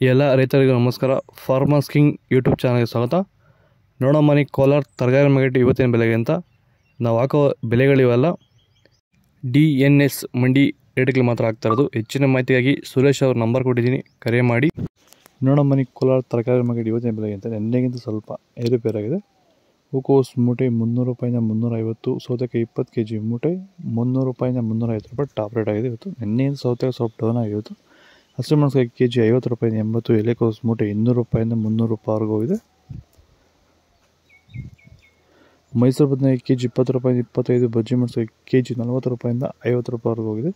ಎಲ್ಲ ರೈತರಿಗೂ ನಮಸ್ಕಾರ. ಫಾರ್ಮರ್ಸ್ ಕಿಂಗ್ ಯೂಟ್ಯೂಬ್ ಚಾನಲ್ಗೆ ಸ್ವಾಗತ. ನೋಡಮ್ಮನಿ ಕೋಲಾರ ತರಕಾರಿ ಮಾರ್ಕೆಟ್ ಇವತ್ತಿನ ಬೆಲೆಗೆ ಅಂತ ನಾವು ಹಾಕೋ ಬೆಲೆಗಳಿವೆಲ್ಲ DNS ಮಂಡಿ ರೇಟ್ಗಳು ಮಾತ್ರ ಆಗ್ತಾ ಇರೋದು. ಹೆಚ್ಚಿನ ಮಾಹಿತಿಗಾಗಿ ಸುರೇಶ್ ಅವ್ರ ನಂಬರ್ ಕೊಟ್ಟಿದ್ದೀನಿ, ಕರೆ ಮಾಡಿ. ನೋಡಮ್ಮನಿ ಕೋಲಾರ ತರಕಾರಿ ಮಾರ್ಕೆಟ್ ಇವತ್ತಿನ ಬೆಲೆಗೆ ಅಂತ ನಿನ್ನೆಗಿಂತ ಸ್ವಲ್ಪ ಏರುಪೇರಾಗಿದೆ. ಹೂಕೋಸು ಮೂಟೆ 300 ರೂಪಾಯಿಂದ 350, ಸೌತೆಕಾಯಿ 20 kg ಮೂಟೆ 300 ರೂಪಾಯಿಂದ 350 ರೂಪಾಯಿ ಟಾಪ್ ರೇಟ್ ಆಗಿದೆ ಇವತ್ತು. ನಿನ್ನೆಯಿಂದ ಸೌತೆಕಾಯಿ ಸ್ವಲ್ಪ ಡೌನ್ ಆಗಿತ್ತು. ಹಸಿಮೆಣಸಿನಕಾಯಿ kg 50 ರೂಪಾಯಿಂದ 80, ಎಲೆಕೋಸು ಮೂಟೆ 200 ರೂಪಾಯಿಂದ 300 ರೂಪಾಯಿವರೆಗೂ ಇದೆ. ಮೈಸೂರು ಬದನೆಕಾಯಿ kg 20 ರೂಪಾಯಿಂದ 25, ಬಜ್ಜಿ ಮೆಣಸಿನಕಾಯಿ kg 40 ರೂಪಾಯಿಂದ 50 ರೂಪಾಯಿವರೆಗೂ ಹೋಗಿದೆ.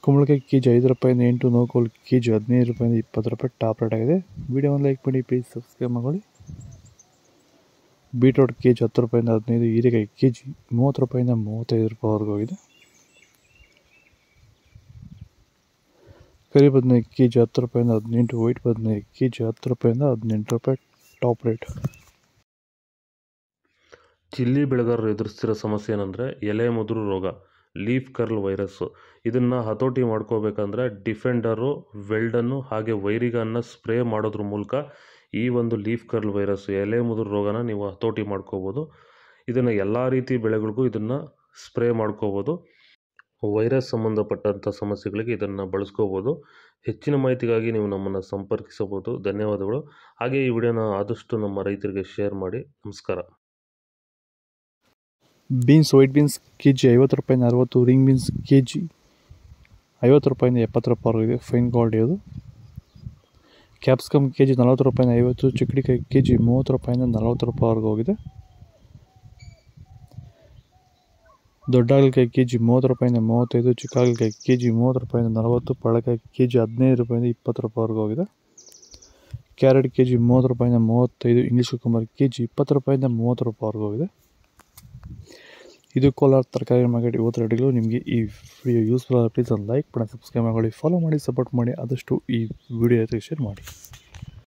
ಕುಂಬಳಕಾಯಿ kg 5 ರೂಪಾಯಿಂದ 8, ನೋಕೋಲ್ kg 15 ರೂಪಾಯಿಂದ 20 ರೂಪಾಯಿ ಟಾಪ್ ರೇಟ್ ಆಗಿದೆ. ವಿಡಿಯೋವನ್ನು ಲೈಕ್ ಮಾಡಿ, ಪ್ಲೀಸ್ ಸಬ್ಸ್ಕ್ರೈಬ್ ಮಾಡಿ. ಬೀಟ್ರೋಟ್ kg 10 ರೂಪಾಯಿಂದ 15, ಹೀರೆಕಾಯಿ kg 30 ರೂಪಾಯಿಂದ 35 ರೂಪಾಯಿವರೆಗೂ ಹೋಗಿದೆ. ಕರಿ ಬದನೆಕಾಯಿ kg 10 ರೂಪಾಯಿಂದ 18, ವೈಟ್ ಬದನೆಕಾಯಿ kg 10 ರೂಪಾಯಿಂದ 18 ರೂಪಾಯಿ ಟಾಪ್ ರೇಟ್. ಚಿಲ್ಲಿ ಬೆಳೆಗಾರರು ಎದುರಿಸ್ತಿರೋ ಸಮಸ್ಯೆ ಏನಂದರೆ ಎಲೆ ಮುದುರು ರೋಗ, ಲೀಫ್ ಕರ್ಲ್ ವೈರಸ್ಸು. ಇದನ್ನು ಹತೋಟಿ ಮಾಡ್ಕೋಬೇಕಂದ್ರೆ ಡಿಫೆಂಡರು, ವೆಲ್ಡನ್ನು ಹಾಗೆ ವೈರಿಗನ್ನು ಸ್ಪ್ರೇ ಮಾಡೋದ್ರ ಮೂಲಕ ಈ ಒಂದು ಲೀಫ್ ಕರ್ಲ್ ವೈರಸ್ಸು, ಎಲೆ ಮುದುರು ರೋಗನ ನೀವು ಹತೋಟಿ ಮಾಡ್ಕೋಬೋದು. ಇದನ್ನು ಎಲ್ಲ ರೀತಿ ಬೆಳೆಗಳಿಗೂ ಇದನ್ನು ಸ್ಪ್ರೇ ಮಾಡ್ಕೋಬೋದು. ವೈರಸ್ ಸಂಬಂಧಪಟ್ಟಂಥ ಸಮಸ್ಯೆಗಳಿಗೆ ಇದನ್ನು ಬಳಸ್ಕೋಬೋದು. ಹೆಚ್ಚಿನ ಮಾಹಿತಿಗಾಗಿ ನೀವು ನಮ್ಮನ್ನು ಸಂಪರ್ಕಿಸಬಹುದು. ಧನ್ಯವಾದಗಳು. ಹಾಗೆ ಈ ವಿಡಿಯೋನ ಆದಷ್ಟು ನಮ್ಮ ರೈತರಿಗೆ ಶೇರ್ ಮಾಡಿ. ನಮಸ್ಕಾರ. ಬೀನ್ಸ್, ವೈಟ್ ಬೀನ್ಸ್ kg 50 ರೂಪಾಯಿಂದ 60, ರಿಂಗ್ ಬೀನ್ಸ್ kg 50 ರೂಪಾಯಿಂದ 70 ರೂಪಾಯಿವರೆಗೂ ಇದೆ, ಫೈನ್ ಕ್ವಾಲಿಟಿ ಅದು. ಕ್ಯಾಪ್ಸಿಕಮ್ kg 40 ರೂಪಾಯಿಂದ 50, ಚಿಕ್ಕಡಿಕಾಯಿ kg 30 ರೂಪಾಯಿಂದ 40 ರೂಪಾಯಿವರೆಗೂ ಹೋಗಿದೆ. ದೊಡ್ಡ ಹಾಗಲಕಾಯಿ kg 30 ರೂಪಾಯಿಂದ 35, ಚಿಕ್ಕ ಹಾಗಲಕಾಯಿ kg 30 ರೂಪಾಯಿಂದ 40, ಪಳಕಾಯಿ kg 15 ರೂಪಾಯಿಂದ 20 ರೂಪಾಯಿವರೆಗೂ ಹೋಗಿದೆ. ಕ್ಯಾರೆಟ್ kg 30 ರೂಪಾಯಿಂದ 35, ಇಂಗ್ಲೀಷ್ ಕುಕುಂಬರ್ kg 20 ರೂಪಾಯಿಂದ 30 ರೂಪಾಯಿವರೆಗೂ ಹೋಗಿದೆ. ಇದು ಕೋಲಾರ ತರಕಾರಿ ಮಾರ್ಕೆಟ್ ಇವತ್ತು ರೇಟ್ಗಳು. ನಿಮಗೆ ಈ ವಿಡಿಯೋ ಯೂಸ್ಫುಲ್ ಆದರೆ ಪ್ಲೀಸ್ ಒಂದು ಲೈಕ್ ಮಾಡಿ, ಸಬ್ಸ್ಕ್ರೈಬ್ ಮಾಡಿ, ಫಾಲೋ ಮಾಡಿ, ಸಪೋರ್ಟ್ ಮಾಡಿ. ಆದಷ್ಟು ಈ ವಿಡಿಯೋ ಶೇರ್ ಮಾಡಿ.